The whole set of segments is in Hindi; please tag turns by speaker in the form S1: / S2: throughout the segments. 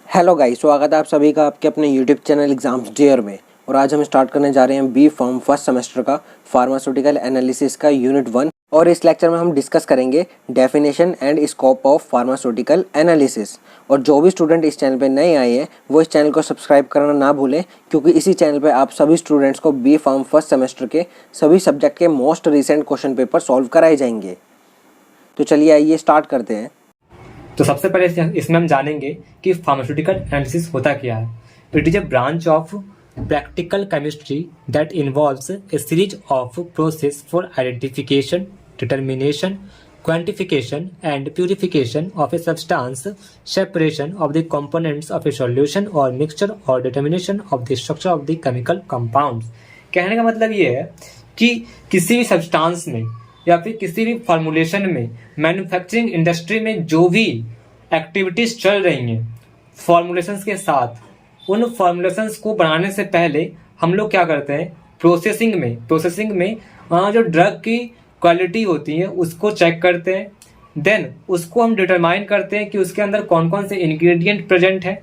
S1: हेलो गाइस, स्वागत है आप सभी का आपके अपने यूट्यूब चैनल एग्जाम्स डेयर में। और आज हम स्टार्ट करने जा रहे हैं बी फॉर्म फर्स्ट सेमेस्टर का फार्मास्यूटिकल एनालिसिस का यूनिट 1। और इस लेक्चर में हम डिस्कस करेंगे definition and scope of pharmaceutical analysis. और जो भी स्टूडेंट इस चैनल पे नए आए हैं वो इस चैनल को सब्सक्राइब करना ना भूलें, क्योंकि इसी चैनल पे आप सभी स्टूडेंट्स को बी फॉर्म फर्स्ट सेमेस्टर के सभी सब्जेक्ट के most recent question paper solve कराए जाएंगे। तो चलिए आइए स्टार्ट करते हैं।
S2: तो सबसे पहले इसमें हम जानेंगे कि फार्मास्यूटिकल एनालिसिस होता क्या है। It is a branch of practical chemistry that involves A series of process for identification, determination, quantification and purification of a substance, separation of the components of A solution और मिक्सचर और determination of the structure of the chemical compounds. कहने का मतलब ये है कि किसी भी सब्सटेंस में या फिर किसी भी फॉर्मुलेशन में, मैन्युफैक्चरिंग इंडस्ट्री में जो भी एक्टिविटीज चल रही हैं फॉर्मुलेशंस के साथ, उन फॉर्मुलेशंस को बनाने से पहले हम लोग क्या करते हैं, प्रोसेसिंग में जो ड्रग की क्वालिटी होती है उसको चेक करते हैं। देन उसको हम डिटरमाइन करते हैं कि उसके अंदर कौन कौन से इंग्रेडिएंट प्रेजेंट है।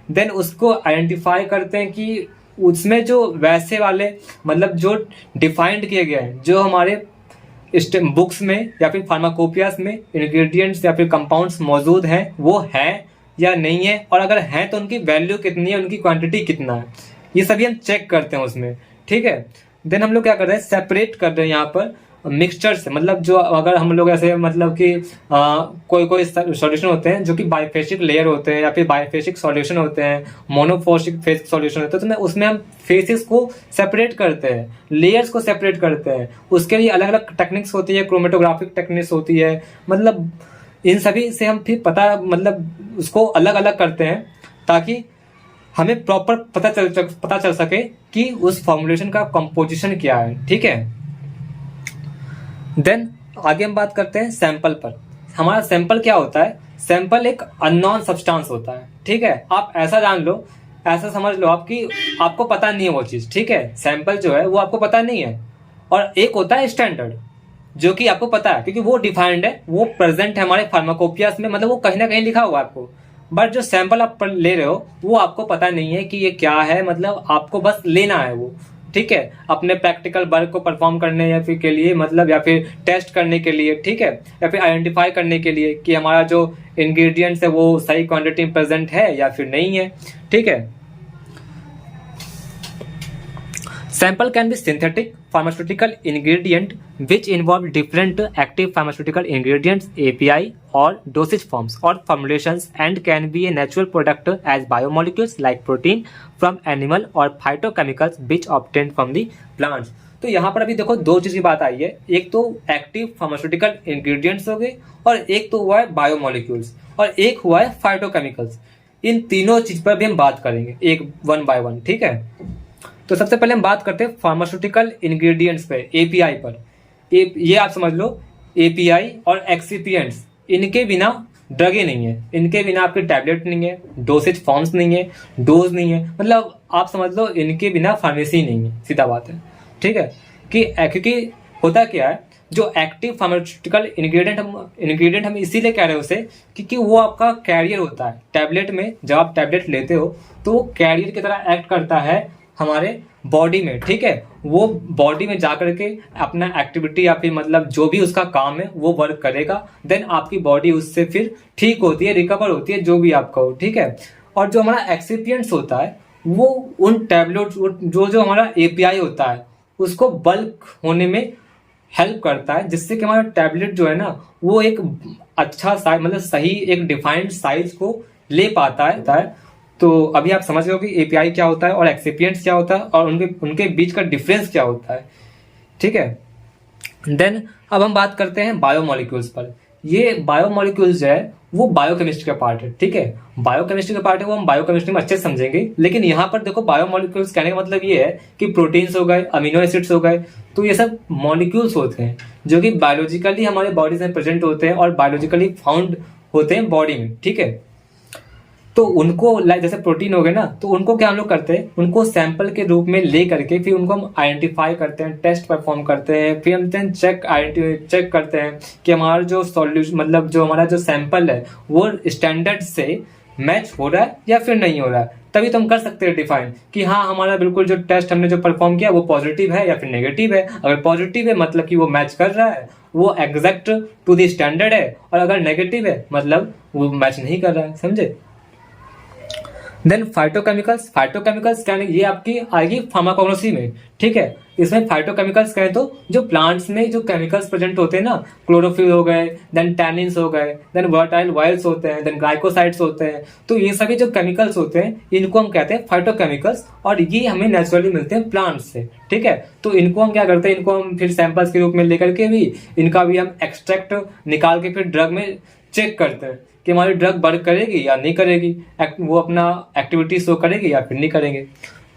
S2: देन उसको आइडेंटिफाई करते हैं कि उसमें जो वैसे वाले मतलब जो डिफाइंड किए गए हैं, जो हमारे बुक्स में या फिर फार्माकोपियास में इंग्रेडिएंट्स या फिर कंपाउंड्स मौजूद हैं, वो है या नहीं है, और अगर हैं तो उनकी वैल्यू कितनी है, उनकी क्वांटिटी कितना है, ये सभी हम चेक करते हैं उसमें। ठीक है। देन हम लोग क्या कर रहे हैं, सेपरेट कर रहे हैं यहाँ पर मिक्सचर से। मतलब जो अगर हम लोग ऐसे मतलब कि कोई सॉल्यूशन होते हैं जो कि बाइफेसिक लेयर होते हैं या फिर बाइफेसिक सॉल्यूशन होते हैं, मोनोफोसिक फेस सॉल्यूशन होते हैं, तो उसमें हम फेसेस को सेपरेट करते हैं, लेयर्स को सेपरेट करते हैं। उसके लिए अलग अलग टेक्निक्स होती है, क्रोमेटोग्राफिक टेक्निक्स होती है। मतलब इन सभी से हम फिर मतलब उसको अलग अलग करते हैं ताकि हमें प्रॉपर पता चल सके कि उस फॉर्मुलेशन का कंपोजिशन क्या है। ठीक है। देन आगे हम बात करते हैं सैंपल पर। हमारा सैंपल क्या होता है, सैंपल एक अननोन सब्सटेंस होता है। ठीक है। आप ऐसा जान लो, ऐसा समझ लो आपकी आपको पता नहीं है वो चीज। ठीक है। सैंपल जो है वो आपको पता नहीं है। और एक होता है स्टैंडर्ड, जो कि आपको पता है क्योंकि वो डिफाइंड है, वो प्रेजेंट है हमारे फार्माकोपियास में, मतलब वो कहीं ना कहीं लिखा हुआ है आपको। बट जो सैंपल आप ले रहे हो वो आपको पता नहीं है कि ये क्या है, मतलब आपको बस लेना है वो। ठीक है। अपने प्रैक्टिकल वर्क को परफॉर्म करने या फिर के लिए, मतलब या फिर टेस्ट करने के लिए। ठीक है। या फिर आइडेंटिफाई करने के लिए कि हमारा जो इंग्रेडिएंट्स है वो सही क्वांटिटी में प्रेजेंट है या फिर नहीं है। ठीक है। Sample can be synthetic pharmaceutical ingredient which involve different active pharmaceutical ingredients, API or dosage forms or formulations, and can be a natural product as biomolecules like protein from animal or phytochemicals which obtained from the plants. तो यहाँ पर अभी देखो दो चीज की बात आई है, एक तो एक्टिव फार्मास्यूटिकल इंग्रेडिएंट्स हो गए और एक तो हुआ है बायोमोलिक्यूल्स और एक हुआ है फाइटोकेमिकल्स। इन तीनों चीज पर भी हम बात करेंगे एक वन बाय वन। ठीक है। तो सबसे पहले हम बात करते हैं फार्मास्यूटिकल इंग्रेडिएंट्स पे, एपीआई पर। ये आप समझ लो, एपीआई और एक्सिपिएंट्स, इनके बिना ड्रग ही नहीं है, इनके बिना आपकी टैबलेट नहीं है, डोसेज फॉर्म्स नहीं है, डोज नहीं है, मतलब आप समझ लो इनके बिना फार्मेसी नहीं है, सीधा बात है। ठीक है। कि क्योंकि होता क्या है, जो एक्टिव फार्मास्यूटिकल इंग्रेडिएंट हम इसीलिए कह रहे हैं उसे क्योंकि वो आपका कैरियर होता है। टैबलेट में जब आप टैबलेट लेते हो तो वो कैरियर की तरह एक्ट करता है हमारे बॉडी में। ठीक है। वो बॉडी में जाकर के अपना एक्टिविटी या फिर मतलब जो भी उसका काम है वो वर्क करेगा। देन आपकी बॉडी उससे फिर ठीक होती है, रिकवर होती है, जो भी आपका हो। ठीक है। और जो हमारा एक्सिपिएंट्स होता है वो उन टैबलेट जो हमारा एपीआई होता है उसको बल्क होने में हेल्प करता है, जिससे कि हमारा टैबलेट जो है ना वो एक अच्छा साइज, मतलब सही एक डिफाइंड साइज को ले पाता है। तो अभी आप समझ रहे हो कि एपीआई क्या होता है और एक्सिपिएंट्स क्या होता है और उनके बीच का डिफरेंस क्या होता है। ठीक है। देन अब हम बात करते हैं बायोमोलिक्यूल्स पर। ये बायोमोलिक्यूल्स जो है वो बायोकेमिस्ट्री का पार्ट है। ठीक है। बायोकेमिस्ट्री का पार्ट है, वो हम बायोकेमिस्ट्री में अच्छे से समझेंगे। लेकिन यहाँ पर देखो बायोमोलिक्यूल्स कहने का मतलब ये है कि प्रोटीन्स हो गए, अमीनो एसिड्स हो गए, तो ये सब मॉलिक्यूल्स होते हैं जो कि बायोलॉजिकली हमारे बॉडी में प्रेजेंट होते हैं और बायोलॉजिकली फाउंड होते हैं बॉडी में। ठीक है। तो उनको जैसे प्रोटीन हो गए ना, तो उनको क्या हम लोग करते हैं, उनको सैंपल के रूप में ले करके फिर उनको हम आइडेंटिफाई करते हैं, टेस्ट परफॉर्म करते हैं, फिर हम चेक करते हैं कि हमारा जो सॉल्यूशन, मतलब जो हमारा जो सैंपल है वो स्टैंडर्ड से मैच हो रहा है या फिर नहीं हो रहा है, तभी तुम कर सकते हैं डिफाइन कि हाँ हमारा बिल्कुल जो टेस्ट हमने जो परफॉर्म किया वो पॉजिटिव है या फिर नेगेटिव है। अगर पॉजिटिव है मतलब कि वो मैच कर रहा है, वो एग्जैक्ट टू द स्टैंडर्ड है, और अगर नेगेटिव है मतलब वो मैच नहीं कर रहा है। समझे? देन फाइटोकेमिकल्स क्या, ये आपकी आएगी फार्माकोग्नोसी में। ठीक है, इसमें फाइटोकेमिकल्स कहें तो जो प्लांट्स में जो केमिकल्स प्रेजेंट होते हैं ना, क्लोरोफिल हो गए, देन टैनिन्स हो गए, देन वर्टाइल ऑयल्स होते हैं, देन ग्लाइकोसाइड्स होते हैं, तो ये सभी जो केमिकल्स होते हैं इनको हम कहते हैं फाइटोकेमिकल्स, और ये हमें नेचुरली मिलते हैं प्लांट्स से। ठीक है, तो इनको हम क्या करते हैं, इनको हम फिर सैंपल्स के रूप में लेकर के भी इनका भी हम एक्सट्रैक्ट निकाल के फिर ड्रग में चेक करते हैं कि हमारी ड्रग वर्क करेगी या नहीं करेगी, वो अपना एक्टिविटी शो करेगी या फिर नहीं करेंगे।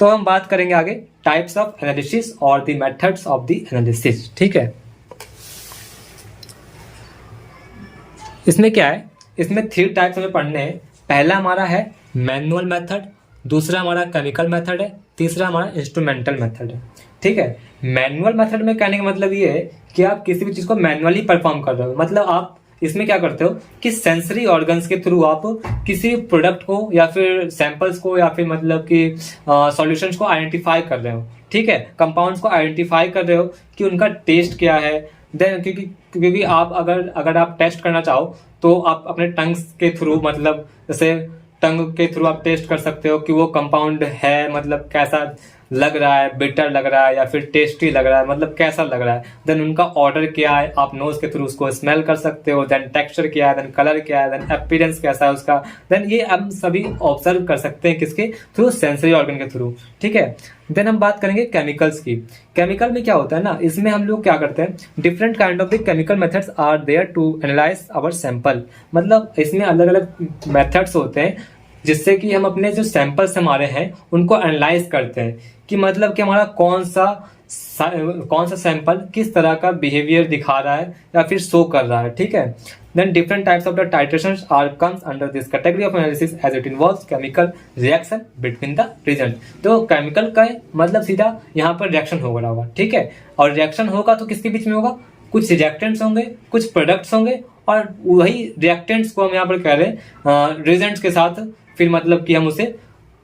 S2: तो हम बात करेंगे आगे टाइप्स ऑफ एनालिसिस और the methods of the analysis. ठीक है, इसमें क्या है, इसमें 3 टाइप्स हमें पढ़ने हैं। पहला हमारा है मैनुअल मेथड, दूसरा हमारा केमिकल मेथड है, तीसरा हमारा इंस्ट्रूमेंटल मेथड है। ठीक है, मैनुअल मेथड में कहने का मतलब ये है कि आप किसी भी चीज को मैनुअली परफॉर्म कर रहे हो, मतलब आप इसमें क्या करते हो कि सेंसरी ऑर्गन्स के थ्रू आप किसी प्रोडक्ट को या फिर सैंपल्स को या फिर मतलब कि सॉल्यूशंस को आइडेंटिफाई कर रहे हो। ठीक है, कंपाउंड्स को आइडेंटिफाई कर रहे हो कि उनका टेस्ट क्या है। देन क्योंकि आप अगर आप टेस्ट करना चाहो तो आप अपने टंग्स के थ्रू, मतलब जैसे टंग के थ्रू आप टेस्ट कर सकते हो कि वो कंपाउंड है, मतलब कैसा लग रहा है, बिटर लग रहा है या फिर टेस्टी लग रहा है, मतलब कैसा लग रहा है। देन उनका ऑर्डर क्या है, आप नोज के थ्रू उसको स्मेल कर सकते हो। देन टेक्सचर क्या है, देन कलर क्या है, देन अपीयरेंस कैसा है उसका। देन ये हम सभी ऑब्जर्व कर सकते हैं किसके थ्रू, सेंसरी ऑर्गन के थ्रू। ठीक है, देन हम बात करेंगे केमिकल्स की। केमिकल में क्या होता है ना, इसमें हम लोग क्या करते हैं, different kind of the chemical methods are there to analyse our sample. मतलब इसमें अलग अलग मेथड्स होते हैं जिससे कि हम अपने जो सैंपल्स हमारे हैं उनको एनालाइज करते हैं कि मतलब कि हमारा कौन सा सैंपल किस तरह का बिहेवियर दिखा रहा है या फिर शो कर रहा है। ठीक है, then different types of the titrations are comes under this category of analysis as it involves chemical reaction between the result. तो केमिकल का मतलब सीधा यहाँ पर रिएक्शन हो रहा होगा। ठीक है, और रिएक्शन होगा तो किसके बीच में होगा, कुछ रिएक्टेंट्स होंगे, कुछ प्रोडक्ट्स होंगे, और वही रिएक्टेंट्स को हम यहाँ पर कह रहे हैं रिजल्ट्स के साथ, फिर मतलब कि हम उसे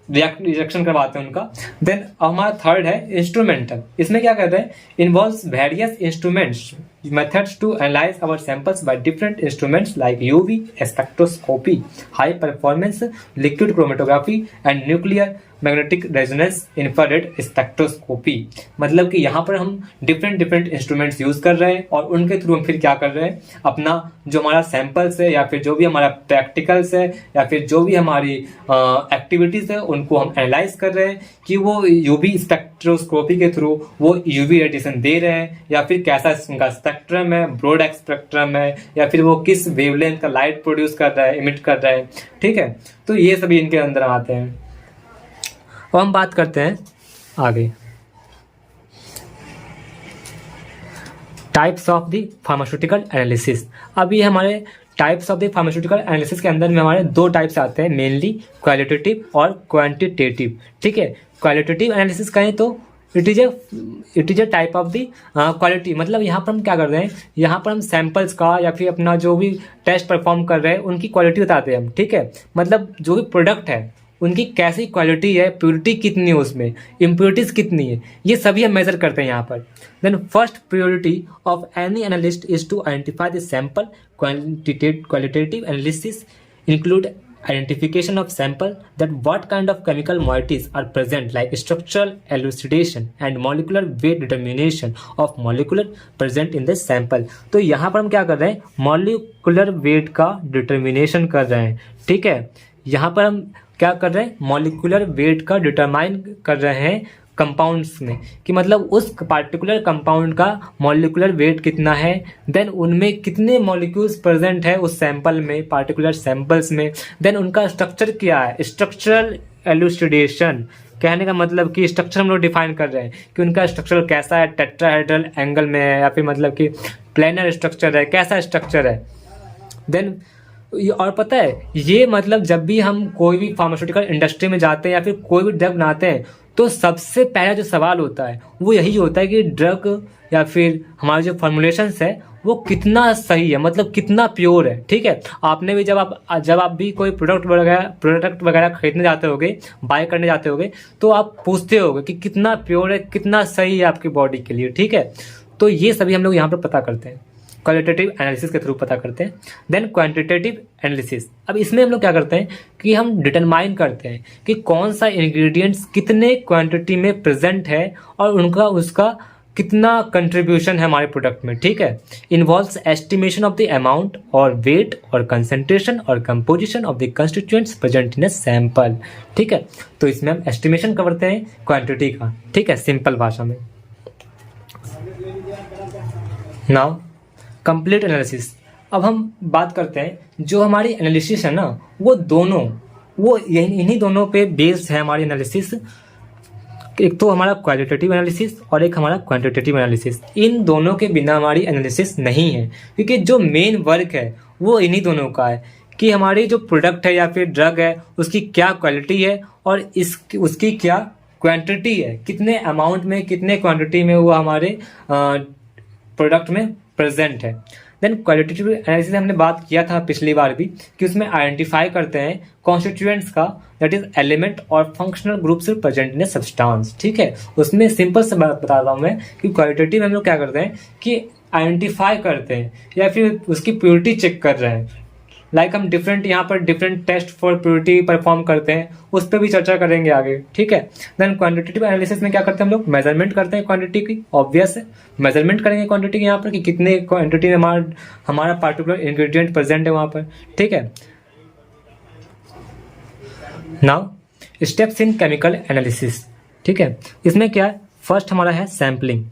S2: रिएक्शन करवाते हैं उनका। देन हमारा थर्ड है इंस्ट्रूमेंटल। इसमें क्या कहते हैं, involves various instruments methods to analyze our samples by different instruments like UV spectroscopy, high performance liquid chromatography and nuclear magnetic resonance infrared spectroscopy. मतलब कि यहाँ पर हम डिफरेंट इंस्ट्रूमेंट्स यूज कर रहे हैं और उनके थ्रू हम फिर क्या कर रहे हैं, अपना जो हमारा सैंपल्स है या फिर जो भी हमारा प्रैक्टिकल्स है या फिर जो भी हमारी एक्टिविटीज है उनको हम एनालाइज कर रहे हैं कि वो यूवी स्पेक्ट्रोस्कोपी के थ्रू वो यूवी रेडिएशन दे रहे हैं या फिर कैसा उनका स्पेक्ट्रम है, ब्रॉड स्पेक्ट्रम है, या फिर वो किस वेवलेंथ का लाइट प्रोड्यूस कर रहा है, इमिट कर रहा है। ठीक है, तो ये सभी इनके अंदर आते हैं। अब हम बात करते हैं आगे types of the pharmaceutical analysis. अब ये हमारे types of the pharmaceutical analysis के अंदर में हमारे 2 टाइप्स आते हैं, मेनली क्वालिटेटिव और क्वांटिटेटिव। ठीक है, क्वालिटेटिव एनालिसिस कहें तो it is a type of the quality. मतलब यहाँ पर हम क्या कर रहे हैं, यहाँ पर हम सैंपल्स का या फिर अपना जो भी टेस्ट परफॉर्म कर रहे हैं उनकी क्वालिटी बताते हैं हम। ठीक है, मतलब जो भी प्रोडक्ट है उनकी कैसी क्वालिटी है, प्योरिटी कितनी है, उसमें इम्प्योरिटीज कितनी है, ये सभी हम मेजर करते हैं यहाँ पर। Then first priority of any analyst is to identify the sample. Qualitative analysis include identification of sample that what kind of chemical moieties are present, like structural elucidation and molecular weight determination of molecule present in the sample। तो यहाँ पर हम क्या कर रहे हैं, molecular weight का determination कर रहे हैं। ठीक है, यहाँ पर हम क्या कर रहे हैं, molecular weight का determine कर रहे हैं कंपाउंड्स में कि मतलब उस पार्टिकुलर कंपाउंड का मॉलिक्यूलर वेट कितना है, देन उनमें कितने मॉलिक्यूल्स प्रेजेंट है उस सैंपल में, पार्टिकुलर सैंपल्स में, देन उनका स्ट्रक्चर क्या है, स्ट्रक्चरल एलुसिडेशन। कहने का मतलब कि स्ट्रक्चर हम लोग डिफाइन कर रहे हैं कि उनका स्ट्रक्चर कैसा है, टेट्राहेड्रल एंगल में है या फिर मतलब कि प्लेनर स्ट्रक्चर है, कैसा स्ट्रक्चर है। देन और पता है ये मतलब जब भी हम कोई भी फार्मास्यूटिकल इंडस्ट्री में जाते हैं या फिर कोई भी ड्रग बनाते हैं तो सबसे पहला जो सवाल होता है वो यही होता है कि ड्रग या फिर हमारे जो फॉर्मुलेशंस है वो कितना सही है, मतलब कितना प्योर है। ठीक है, आपने भी जब आप भी कोई प्रोडक्ट वगैरह खरीदने जाते होगे, बाय करने जाते होगे, तो आप पूछते होगे कि कितना प्योर है, कितना सही है आपकी बॉडी के लिए। ठीक है, तो ये सभी हम लोग यहाँ पर पता करते हैं, क्वालिटेटिव एनालिसिस के थ्रू पता करते हैं। देन क्वांटिटेटिव एनालिसिस, अब इसमें हम लोग क्या करते हैं कि हम डिटरमाइन करते हैं कि कौन सा इंग्रेडिएंट्स कितने क्वांटिटी में प्रेजेंट है और उसका कितना कंट्रीब्यूशन है हमारे प्रोडक्ट में। ठीक है, involves estimation of the amount और वेट और कंसेंट्रेशन और composition of the constituents present in a sample. ठीक है, तो इसमें हम एस्टिमेशन करते हैं क्वांटिटी का। ठीक है, सिंपल भाषा में। नाउ कंप्लीट एनालिसिस, अब हम बात करते हैं जो हमारी एनालिसिस है ना, वो इन्हीं दोनों पे बेस्ड है हमारी एनालिसिस। एक तो हमारा क्वालिटेटिव एनालिसिस और एक हमारा क्वांटिटेटिव एनालिसिस। इन दोनों के बिना हमारी एनालिसिस नहीं है, क्योंकि जो मेन वर्क है वो इन्हीं दोनों का है कि हमारी जो प्रोडक्ट है या फिर ड्रग है उसकी क्या क्वालिटी है और उसकी क्या क्वांटिटी है, कितने अमाउंट में, कितने क्वांटिटी में वो हमारे प्रोडक्ट में प्रेजेंट है। देन क्वालिटेटिव एनालिसिस हमने बात किया था पिछली बार भी कि उसमें आइडेंटिफाई करते हैं कॉन्स्टिट्यूएंट्स का, दैट इज एलिमेंट और functional groups present in a substance. ठीक है, उसमें सिंपल से बता रहा हूँ मैं कि क्वालिटेटिव हम लोग क्या करते हैं कि आइडेंटिफाई करते हैं या फिर उसकी प्योरिटी चेक कर रहे हैं। लाइक हम यहाँ पर different test for purity perform करते हैं, उस पर भी चर्चा करेंगे आगे। ठीक है, देन क्वांटिटेटिव एनालिसिस में क्या करते हैं हम लोग, मेजरमेंट करते हैं क्वांटिटी की। ऑब्वियस है, मेजरमेंट करेंगे क्वांटिटी की यहाँ पर कि कितने क्वांटिटी में हमारा पार्टिकुलर इंग्रेडिएंट प्रेजेंट है वहाँ पर। ठीक है, now steps in chemical analysis. ठीक है, इसमें क्या है, फर्स्ट हमारा है सैम्पलिंग।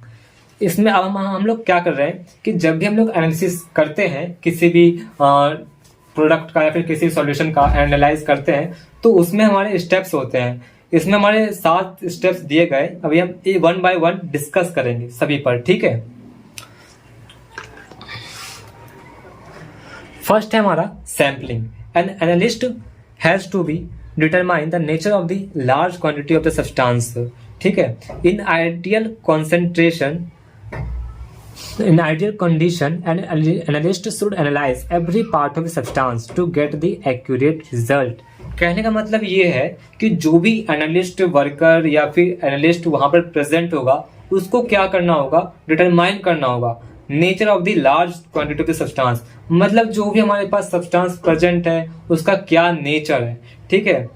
S2: इसमें अब हम लोग क्या कर रहे हैं कि जब भी हम लोग एनालिसिस करते हैं किसी भी प्रोडक्ट का या फिर किसी सॉल्यूशन का एनालाइज करते हैं, तो उसमें हमारे स्टेप्स होते हैं। इसमें हमारे 7 स्टेप्स दिए गए, अभी हम 1 बाय 1 डिस्कस करेंगे सभी पर। ठीक है, फर्स्ट है हमारा sampling. An analyst has to be determine the nature of the large quantity of the substance. ठीक है, in ideal concentration, in ideal condition, an analyst should analyze every part of the substance to get the accurate result। कहने का मतलब ये है कि जो भी एनालिस्ट वर्कर या फिर एनालिस्ट वहां पर प्रेजेंट होगा उसको क्या करना होगा, डिटरमाइन करना होगा nature of the large quantity of the substance. मतलब जो भी हमारे पास सब्सटेंस प्रेजेंट है उसका क्या नेचर है। ठीक है,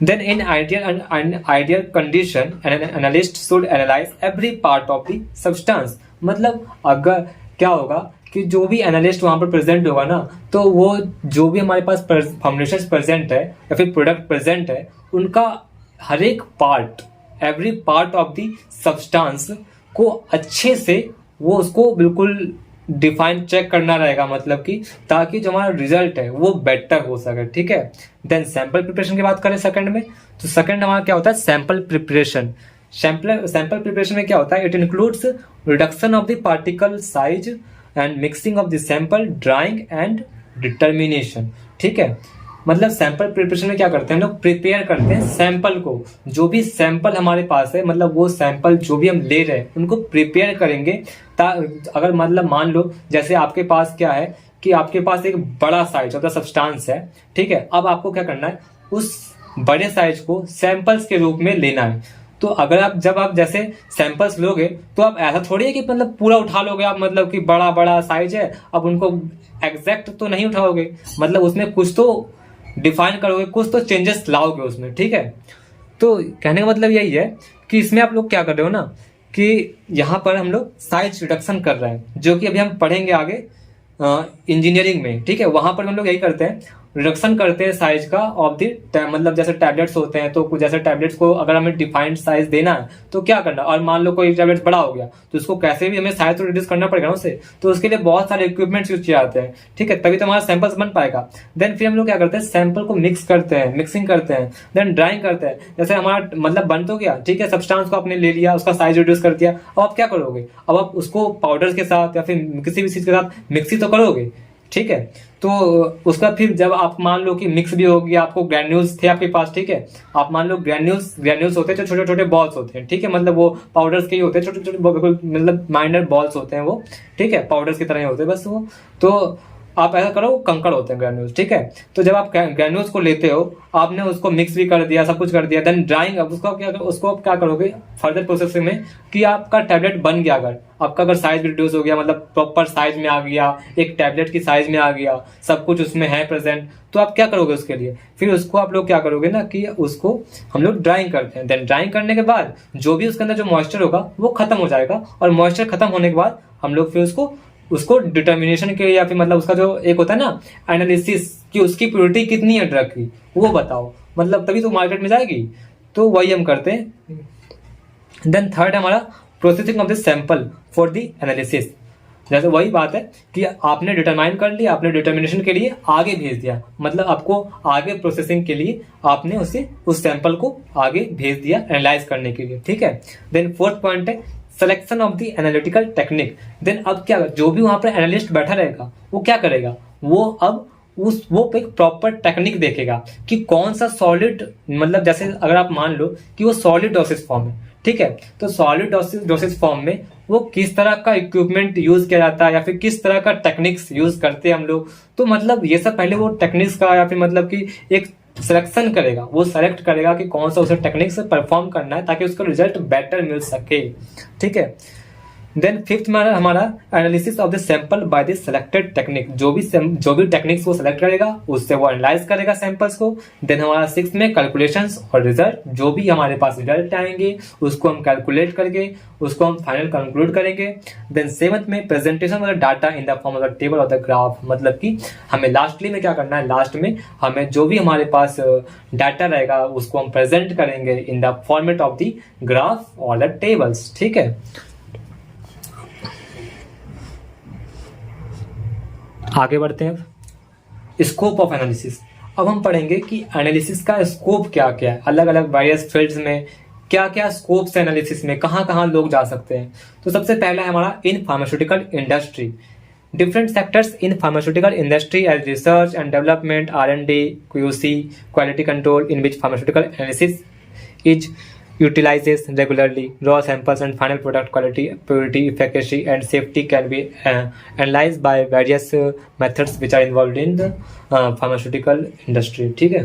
S2: then in ideal condition an analyst should analyze every part of the substance। मतलब अगर क्या होगा कि जो भी एनालिस्ट वहां पर प्रेजेंट होगा ना, तो वो जो भी हमारे पास फॉर्मुलेशन प्रेजेंट है या फिर प्रोडक्ट प्रेजेंट है उनका हर एक part, every part of the substance को अच्छे से वो उसको बिल्कुल डिफाइन चेक करना रहेगा, मतलब कि ताकि जो हमारा रिजल्ट है वो बेटर हो सके। ठीक है, देन सैंपल प्रिपरेशन की बात करें सेकंड में, तो सेकंड हमारा क्या होता है, सैंपल प्रिपरेशन। सैंपल प्रिपरेशन में क्या होता है, it includes reduction of the particle size and mixing of the sample, drawing and determination. ठीक है, मतलब सैंपल प्रिपरेशन में क्या करते हैं हम लोग, प्रिपेयर करते हैं सैंपल को। जो भी सैंपल हमारे पास है, मतलब वो सैंपल जो भी हम ले रहे हैं उनको प्रिपेयर करेंगे। अगर मतलब मान लो जैसे आपके पास क्या है कि आपके पास एक बड़ा साइज ऑफ द सब्सटेंस है। ठीक है, अब आपको क्या करना है, उस बड़े साइज को सैंपल्स के रूप में लेना है। तो अगर जब आप जैसे सैंपल्स लोगे तो आप ऐसा थोड़ी है कि मतलब पूरा उठा लोगे आप, मतलब कि बड़ा बड़ा साइज है, अब उनको एग्जैक्ट तो नहीं उठाओगे, मतलब उसमें कुछ तो डिफाइन करोगे, कुछ तो चेंजेस लाओगे उसमें। ठीक है, तो कहने का मतलब यही है कि इसमें आप लोग क्या कर रहे हो ना कि यहाँ पर हम लोग साइज रिडक्शन कर रहे हैं, जो कि अभी हम पढ़ेंगे आगे इंजीनियरिंग में। ठीक है, वहां पर हम लोग यही करते हैं, रिडक्शन करते हैं साइज का ऑफ द, मतलब जैसे टैबलेट्स होते हैं, तो कुछ जैसे टैबलेट्स को अगर हमें डिफाइंड साइज देना है तो क्या करना, और मान लो कोई टैबलेट बड़ा हो गया तो उसको कैसे भी हमें साइज तो रिड्यूस करना पड़ेगा उसे, तो उसके लिए बहुत सारे इक्विपमेंट्स यूज किए जाते हैं। ठीक है, तभी तो हमारा सैंपल्स बन पाएगा। देन फिर हम लोग क्या करते हैं, सैंपल को मिक्स करते हैं, मिक्सिंग करते हैं, देन ड्राइंग करते हैं। जैसे हमारा मतलब बन तो गया, ठीक है, सब्सटेंस को आपने ले लिया, उसका साइज रिड्यूस कर दिया, अब आप क्या करोगे, अब आप उसको पाउडर के साथ या फिर किसी भी चीज के साथ मिक्सी तो करोगे। ठीक है। तो उसका फिर जब आप मान लो कि मिक्स भी हो गया, आपको ग्रैन्यूल्स थे आपके पास, ठीक है। आप मान लो ग्रैन्यूल्स होते हैं जो छोटे छोटे बॉल्स होते हैं, ठीक है, मतलब वो पाउडर्स के ही होते हैं, छोटे छोटे बिल्कुल मतलब माइनर बॉल्स होते हैं वो, ठीक है, पाउडर्स की तरह ही होते हैं बस वो। तो आप ऐसा करो, कंकड़ होते हैं ग्रैन्यूल्स, ठीक है। तो जब आप ग्रैन्यूल्स को लेते हो, आपने उसको मिक्स भी कर दिया, सब कुछ कर दिया, देन ड्राइंग, अब उसको आप क्या करोगे फर्दर प्रोसेसिंग में कि आपका टैबलेट बन गया, अगर आपका अगर साइज रिड्यूस हो गया, मतलब प्रॉपर साइज में आ गया, एक टैबलेट की साइज में आ गया, सब कुछ उसमें है प्रेजेंट, तो आप क्या करोगे उसके लिए, फिर उसको आप लोग क्या करोगे ना कि उसको हम लोग ड्राइंग करते हैं। देन ड्राइंग करने के बाद जो भी उसके अंदर जो मॉइस्चर होगा वो खत्म हो जाएगा, और मॉइस्चर खत्म होने के बाद हम लोग फिर उसको डिटर्मिनेशन के, या फिर मतलब उसका जो एक होता है ना एनालिसिस कि उसकी प्योरिटी कितनी है ड्रग की, वो बताओ, मतलब तभी तो मार्केट में जाएगी। तो वही हम करते हैं। देन थर्ड हमारा processing of the sample for the analysis. जैसे वही बात है कि आपने डिटरमाइन कर लिया, आपने डिटर्मिनेशन के लिए आगे भेज दिया, मतलब आपको आगे प्रोसेसिंग के लिए आपने उस सैंपल को आगे भेज दिया एनालाइज करने के लिए, ठीक है। देन फोर्थ पॉइंट है selection of the analytical technique. Then अब क्या, जो भी वहां पर एनालिस्ट बैठा रहेगा वो क्या करेगा, वो अब वो एक प्रॉपर टेक्निक देखेगा कि कौन सा सॉलिड, मतलब जैसे अगर आप मान लो कि वो सॉलिड डोसेज फॉर्म है, ठीक है, तो सॉलिड डोसेज फॉर्म में वो किस तरह का इक्विपमेंट यूज किया जाता है, या फिर किस तरह का टेक्निक्स यूज करते हैं हम लोग। तो मतलब ये सब पहले वो टेक्निक्स का, या फिर मतलब कि एक सिलेक्शन करेगा, वो सेलेक्ट करेगा कि कौन सा उसे टेक्निक से परफॉर्म करना है ताकि उसका रिजल्ट बेटर मिल सके, ठीक है। देन फिफ्थ में हमारा analysis of the sample by the selected technique. जो भी टेक्निक्स वो सेलेक्ट करेगा उससे वो एनालाइज करेगा सैंपल्स को। देन हमारा सिक्स्थ में कैलकुलेशंस और रिजल्ट, जो भी हमारे पास रिजल्ट आएंगे उसको हम कैलकुलेट करके उसको हम फाइनल कंक्लूड करेंगे। देन सेवंथ में presentation of the data in the form of the table of the graph, मतलब कि हमें लास्टली में क्या करना है, लास्ट में हमें जो भी हमारे पास डाटा रहेगा उसको हम प्रेजेंट करेंगे in the format of the graph और द टेबल्स, ठीक है। आगे बढ़ते हैं, स्कोप ऑफ एनालिसिस। अब हम पढ़ेंगे कि एनालिसिस का स्कोप क्या क्या है, अलग अलग वेरियस फील्ड्स में क्या क्या स्कोप्स एनालिसिस में कहाँ कहाँ लोग जा सकते हैं। तो सबसे पहला है हमारा in pharmaceutical industry. Different sectors in pharmaceutical industry as research and development, R&D, QC, quality control, in which pharmaceutical analysis is utilizes regularly. Raw samples and final product quality, purity, efficacy and safety can be analyzed by various methods which are involved in the pharmaceutical industry, ठीक है।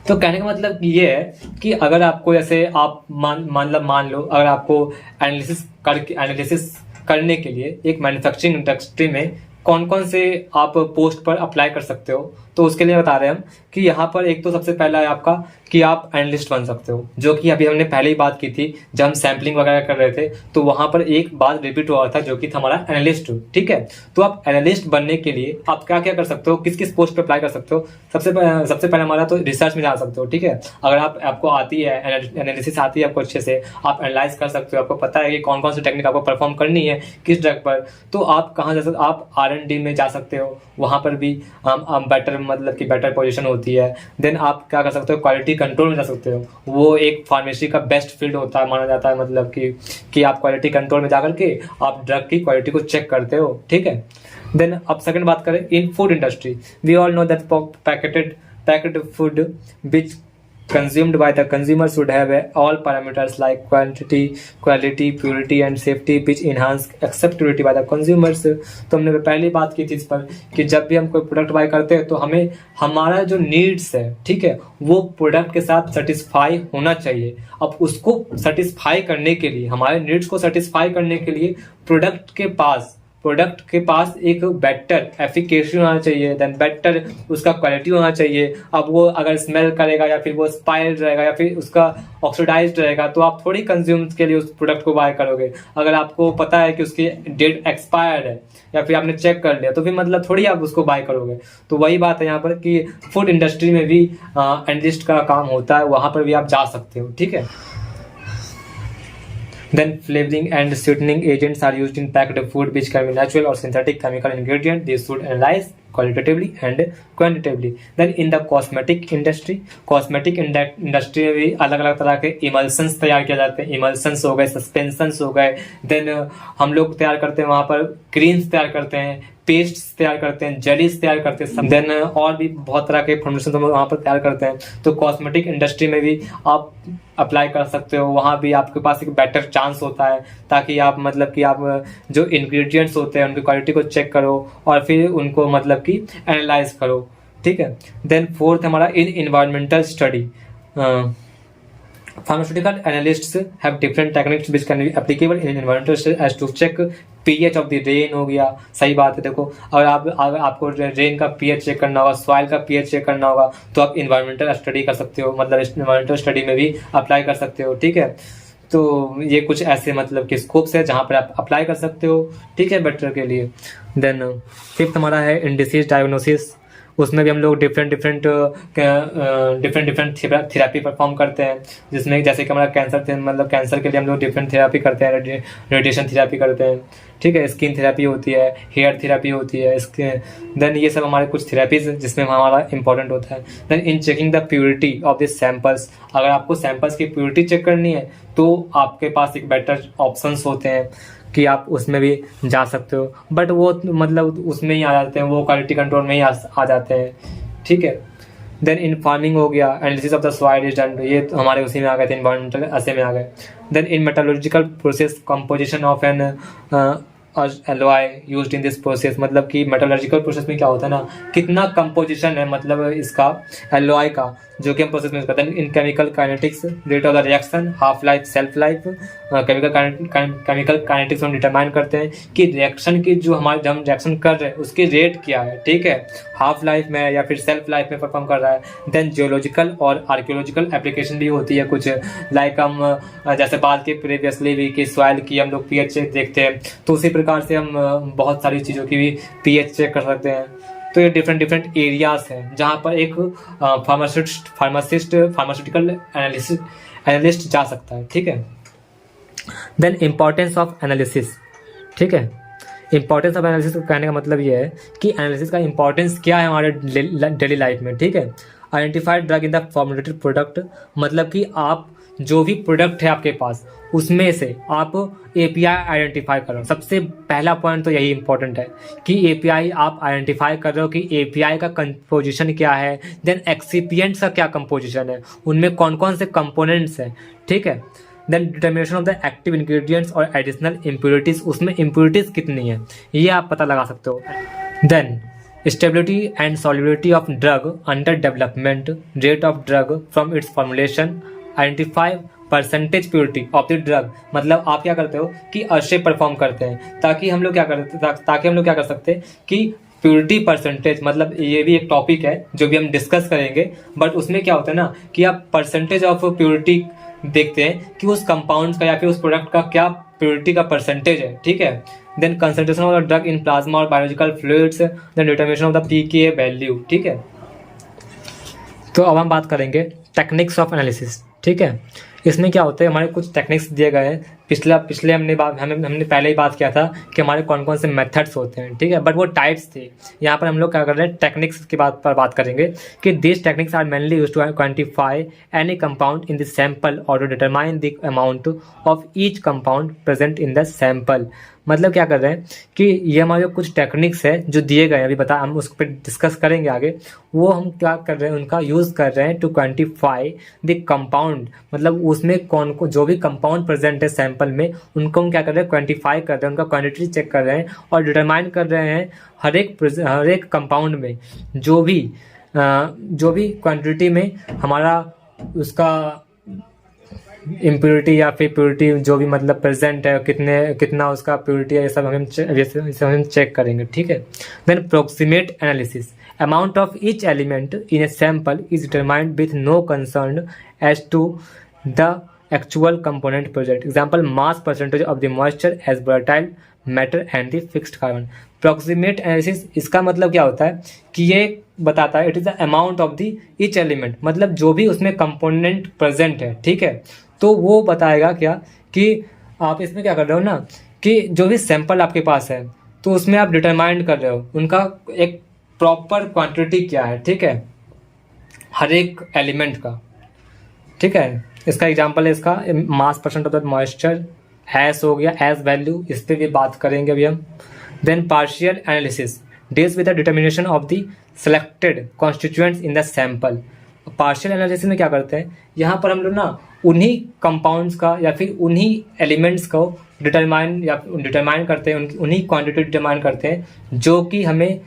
S2: तो कहने का मतलब ये है कि अगर आपको जैसे आप मान लो अगर आपको एनालिसिस करने के लिए एक मैन्युफैक्चरिंग इंडस्ट्री में कौन कौन से आप पोस्ट पर अप्लाई कर सकते हो, तो उसके लिए बता रहे हैं हम कि यहाँ पर एक तो सबसे पहला है आपका कि आप एनालिस्ट बन सकते हो, जो कि अभी हमने पहले ही बात की थी जब हम सैम्पलिंग वगैरह कर रहे थे, तो वहां पर एक बात रिपीट हुआ था जो कि था हमारा एनालिस्ट, ठीक है। तो आप एनालिस्ट बनने के लिए आप क्या क्या कर सकते हो, किस किस पोस्ट पर अप्लाई कर सकते हो। सबसे पहले हमारा तो रिसर्च में जा सकते हो, ठीक है। अगर आपको आती है एनालिसिस आती है आपको अच्छे से, आप एनालाइज कर सकते हो, आपको पता है कि कौन कौन सी टेक्निक आपको परफॉर्म करनी है किस ड्रग पर, तो आप कहाँ जा सकते, आप R&D में जा सकते हो, वहां पर भी बेटर मतलब कि बेटर पोजीशन होती है। देन आप क्या कर सकते हो, क्वालिटी कंट्रोल में जा सकते हो, वो एक फार्मेसी का बेस्ट फील्ड होता है माना जाता है, मतलब कि आप क्वालिटी कंट्रोल में जाकर के आप ड्रग की क्वालिटी को चेक करते हो, ठीक है। देन अब सेकंड बात करें in food industry. We all know that packaged food which consumed by the consumer should have all parameters like quantity, quality, purity and safety which enhance acceptability by the consumers। तो हमने पहले बात की थी इस पर कि जब भी हम कोई प्रोडक्ट बाय करते हैं तो हमें हमारा जो नीड्स है, ठीक है, वो प्रोडक्ट के साथ सेटिस्फाई होना चाहिए। अब उसको सेटिस्फाई करने के लिए, हमारे नीड्स को सेटिस्फाई करने के लिए प्रोडक्ट के पास एक बेटर एफिकेसी होना चाहिए, देन बेटर उसका क्वालिटी होना चाहिए। अब वो अगर स्मेल करेगा या फिर वो स्पाइल्ड रहेगा या फिर उसका ऑक्सीडाइज्ड रहेगा तो आप थोड़ी कंज्यूम के लिए उस प्रोडक्ट को बाय करोगे। अगर आपको पता है कि उसकी डेट एक्सपायर्ड है या फिर आपने चेक कर लिया तो फिर मतलब थोड़ी आप उसको बाय करोगे। तो वही बात है यहाँ पर कि फूड इंडस्ट्री में भी एनालिस्ट का काम होता है, वहां पर भी आप जा सकते हो, ठीक है। Then flavoring and sweetening agents are used in packed food which can be natural or synthetic chemical ingredient. These should analyze qualitatively and quantitatively. Then in the cosmetic industry में भी अलग अलग तरह के इमल्सन्स तैयार किए जाते हैं। इमल्सन्स हो गए, सस्पेंशंस हो गए, देन हम लोग तैयार करते हैं वहाँ पर क्रीम्स तैयार करते हैं, पेस्ट तैयार करते हैं, जेलीज तैयार करते हैं, देन और भी बहुत तरह के फॉर्मुलेशन हम वहाँ पर तैयार करते हैं। तो कॉस्मेटिक इंडस्ट्री में भी आप अप्लाई कर सकते हो, वहाँ भी आपके पास एक बेटर चांस होता है, ताकि आप मतलब कि आप जो इंग्रेडिएंट्स होते हैं उनकी क्वालिटी को चेक करो और फिर उनको मतलब कि एनालाइज करो, ठीक है। देन फोर्थ हमारा in environmental study, pharmaceutical analysts have different techniques which can be applicable in environmental study as to check pH of the rain हो गया। सही बात है। देखो अगर आपको रेन का pH चेक करना होगा, सॉइल का pH चेक करना होगा, तो आप इन्वायरमेंटल स्टडी कर सकते हो, मतलब इन्वायरमेंटल स्टडी में भी अप्लाई कर सकते हो, ठीक है। तो ये कुछ ऐसे मतलब कि स्कोप्स है जहाँ पर आप अप्लाई कर सकते हो, ठीक है, बेटर के लिए। देन फिफ्थ हमारा है इन डिसीज डायग्नोसिस, उसमें भी हम लोग डिफरेंट थेरापी परफॉर्म करते हैं, जिसमें जैसे कि हमारा कैंसर मतलब कैंसर के लिए हम लोग डिफरेंट थेरापी करते हैं, रेडिएशन थेरापी करते हैं, ठीक है, स्किन थेरापी होती है, हेयर थेरापी होती है, देन ये सब हमारे कुछ थेरापीज जिसमें हमारा इंपॉर्टेंट होता है। Then in checking the purity of this samples, अगर आपको सैंपल्स की प्योरिटी चेक करनी है तो आपके पास एक बेटर ऑप्शंस होते हैं कि आप उसमें भी जा सकते हो, बट वो मतलब उसमें ही आ जाते हैं, वो क्वालिटी कंट्रोल में ही आ जाते हैं, ठीक है। देन इन फार्मिंग हो गया, analysis of the soil is done, ये हमारे उसी में आ गए थे, इन्वायरमेंटल ऐसे में आ गए। Then in metallurgical process composition of an alloy used in this process, मतलब कि मेटालर्जिकल प्रोसेस में क्या होता है ना, कितना कंपोजिशन है मतलब इसका एलॉय का जो कि हम प्रोसेस में करते हैं। इन chemical kinetics rate of the reaction, half life, self life, chemical kinetics हम डिटरमाइन करते हैं कि रिएक्शन की जो जब हम रिएक्शन कर रहे हैं उसकी रेट क्या है, ठीक है, हाफ लाइफ में या फिर सेल्फ लाइफ में परफॉर्म कर रहा है। देन जियोलॉजिकल और आर्कियोलॉजिकल एप्लीकेशन भी होती है कुछ, लाइक हम जैसे बात की प्रीवियसली भी कि सॉइल की हम लोग पीएच देखते हैं, तो उसी प्रकार से हम बहुत सारी चीज़ों की भी पीएच चेक कर सकते हैं। तो ये डिफरेंट एरियाज हैं जहाँ पर एक फार्मास्यूटिकल एनालिस्ट जा सकता है, ठीक है। देन इम्पॉर्टेंस ऑफ एनालिसिस, ठीक है, इंपॉर्टेंस ऑफ एनालिसिस कहने का मतलब ये है कि एनालिसिस का इंपॉर्टेंस क्या है हमारे डेली लाइफ में, ठीक है। Identified drug in the formulated product, मतलब कि आप जो भी प्रोडक्ट है आपके पास उसमें से आप एपीआई आइडेंटिफाई करो। सबसे पहला पॉइंट तो यही इंपॉर्टेंट है कि एपीआई आप आइडेंटिफाई कर रहे हो कि एपीआई का कंपोजिशन क्या है, देन एक्सिपिएंट्स का क्या कंपोजिशन है, उनमें कौन कौन से कंपोनेंट्स हैं, ठीक है। Then determination of the active ingredients और एडिशनल इम्प्योरिटीज, उसमें इम्प्योरिटीज कितनी है ये आप पता लगा सकते हो। Then stability and solubility of drug under development, rate of drug from its formulation, identify percentage purity of the drug, मतलब आप क्या करते हो कि अर्शे परफॉर्म करते हैं ताकि हम लोग क्या कर सकते हैं कि प्योरिटी परसेंटेज, मतलब ये भी एक टॉपिक है जो भी हम डिस्कस करेंगे, बट उसमें क्या होता है ना कि आप परसेंटेज ऑफ प्योरिटी देखते हैं कि उस कंपाउंड का या फिर उस प्रोडक्ट का क्या प्योरिटी का परसेंटेज है, ठीक है। Then concentration of the drug in plasma और biological fluids, then determination of the PK value, ठीक है। तो अब हम बात करेंगे टेक्निक्स ऑफ एनालिसिस, ठीक है। इसमें क्या होता है, हमारे कुछ टेक्निक्स दिए गए हैं, पिछले हमने पहले ही बात किया था कि हमारे कौन कौन से मेथड्स होते हैं, ठीक है, बट वो टाइप्स थे। यहाँ पर हम लोग क्या कर रहे हैं, टेक्निक्स की बात करेंगे कि this techniques are mainly used to quantify any compound in the sample और to determine the amount of each compound present in the sample. मतलब क्या कर रहे हैं कि ये हमारे कुछ टेक्निक्स है जो दिए गए हैं, अभी हम उस पर डिस्कस करेंगे आगे, वो हम क्या कर रहे हैं, उनका यूज़ कर रहे हैं टू क्वांटिफाई द कंपाउंड, मतलब उसमें जो भी कंपाउंड प्रेजेंट है सैंपल में उनको हम क्या कर रहे हैं, क्वांटिफाई कर रहे हैं, उनका क्वांटिटी चेक कर रहे हैं और डिटरमाइन कर रहे हैं हर एक कंपाउंड में जो भी क्वांटिटी में हमारा उसका इम्प्योरिटी या फिर प्योरिटी जो भी मतलब प्रेजेंट है, कितना उसका प्योरिटी है, ये सब हम चेक करेंगे, ठीक है। Then proximate analysis, amount of each element in a sample is determined with no concern as to the actual component present, example mass percentage of the moisture as volatile matter and the fixed carbon. Proximate analysis इसका मतलब क्या होता है कि ये बताता है it is the amount of the each element, मतलब जो भी उसमें कंपोनेंट प्रेजेंट है, ठीक है, तो वो बताएगा क्या कि आप इसमें क्या कर रहे हो ना कि जो भी सैंपल आपके पास है तो उसमें आप डिटरमाइन कर रहे हो उनका एक प्रॉपर क्वांटिटी क्या है, ठीक है, हर एक एलिमेंट का, ठीक है। इसका एग्जांपल है इसका मास percent of the moisture, S हो गया, एस वैल्यू, इस पर भी बात करेंगे अभी हम। Then partial analysis deals with the determination of the selected constituents in the sample. Partial analysis में क्या करते हैं, यहाँ पर हम लोग ना उन्हीं कंपाउंड्स का या फिर उन्हीं एलिमेंट्स को डिटरमाइन करते हैं, उन्हीं क्वांटिटी डिटरमाइन करते हैं जो कि हमें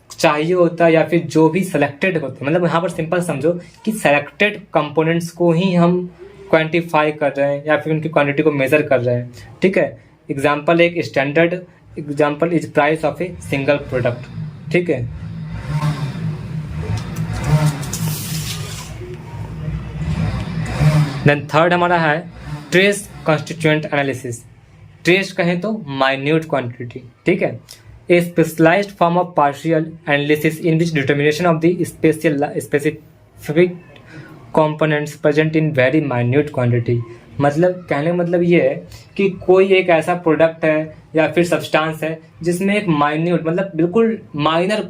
S2: चाहिए होता है या फिर जो भी सेलेक्टेड होते हैं। मतलब यहाँ पर सिंपल समझो कि सेलेक्टेड कंपोनेंट्स को ही हम क्वांटिफाई कर रहे हैं या फिर उनकी क्वांटिटी को मेजर कर रहे हैं। ठीक है, एग्जाम्पल एक standard example is price of a single product. ठीक है, देन थर्ड हमारा है ट्रेस कॉन्स्टिट्यूएंट एनालिसिस। ट्रेस कहें तो माइन्यूट क्वांटिटी। ठीक है, a specialised form of partial analysis in which determination of the specific components present in very minute quantity. मतलब कहने का मतलब ये है कि कोई एक ऐसा प्रोडक्ट है या फिर सब्सटेंस है जिसमें एक माइन्यूट मतलब बिल्कुल माइनर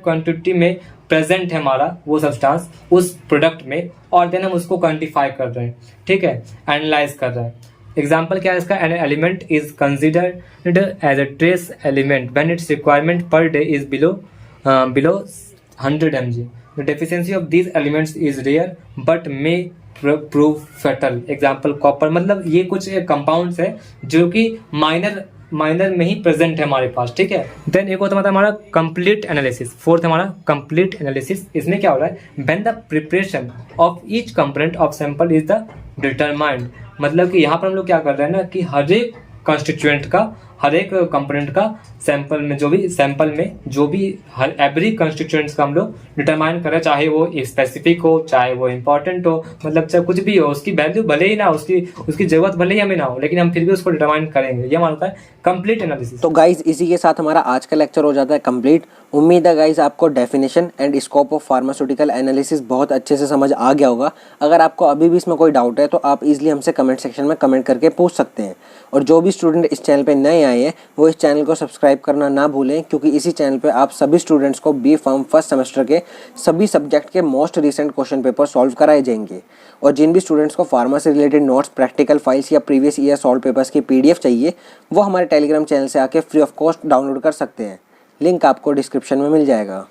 S2: क्वांटिटी में प्रेजेंट है हमारा वो सब्सटेंस उस प्रोडक्ट में, और देन हम उसको क्वांटिफाई कर रहे हैं। ठीक है, एनालाइज कर रहे हैं। एग्जाम्पल क्या है इसका, an element is considered as a trace element when its requirement per day is below 100 mg। The deficiency of these elements is rare but may prove fatal. Example copper. मतलब ये कुछ कंपाउंड्स है जो कि माइनर में ही प्रेजेंट है हमारे पास। ठीक है, देन एक होता है हमारा कंप्लीट एनालिसिस। फोर्थ हमारा कंप्लीट एनालिसिस। इसमें क्या हो रहा है, when the preparation of each component of sample is the determined. मतलब कि यहाँ पर हम लोग क्या कर रहे हैं ना कि हर एक कंस्टिट्यूएंट का, हर एक कंपोनेंट का सैंपल में जो भी हर एवरी कंस्टिट्यूएंट्स का हम लोग डिटरमाइन करें, चाहे वो स्पेसिफिक हो चाहे वो इंपॉर्टेंट हो, मतलब चाहे कुछ भी हो, उसकी वैल्यू भले ही ना उसकी जरूरत भले ही हमें ना हो, लेकिन हम फिर भी उसको डिटरमाइन करेंगे। ये हमारा होता है कंप्लीट एनालिसिस।
S1: तो गाइज इसी के साथ हमारा आज का लेक्चर हो जाता है कंप्लीट। उम्मीद है गाइज आपको definition and scope of pharmaceutical analysis बहुत अच्छे से समझ आ गया होगा। अगर आपको अभी भी इसमें कोई डाउट है तो आप इजीली हमसे कमेंट सेक्शन में कमेंट करके पूछ सकते हैं। और जो भी स्टूडेंट इस चैनल पे नए आए हैं वो इस चैनल को सब्सक्राइब करना ना भूलें, क्योंकि इसी चैनल पे आप सभी स्टूडेंट्स को बी फार्म फर्स्ट सेमेस्टर के सभी सब्जेक्ट के most recent question paper solve कराए जाएंगे। और जिन भी स्टूडेंट्स को फार्मा से रिलेटेड नोट्स, प्रैक्टिकल फाइल्स या प्रीवियस ईयर सॉल्व पेपर्स की PDF चाहिए वो हमारे टेलीग्राम चैनल से आके फ्री ऑफ कॉस्ट डाउनलोड कर सकते हैं। लिंक आपको डिस्क्रिप्शन में मिल जाएगा।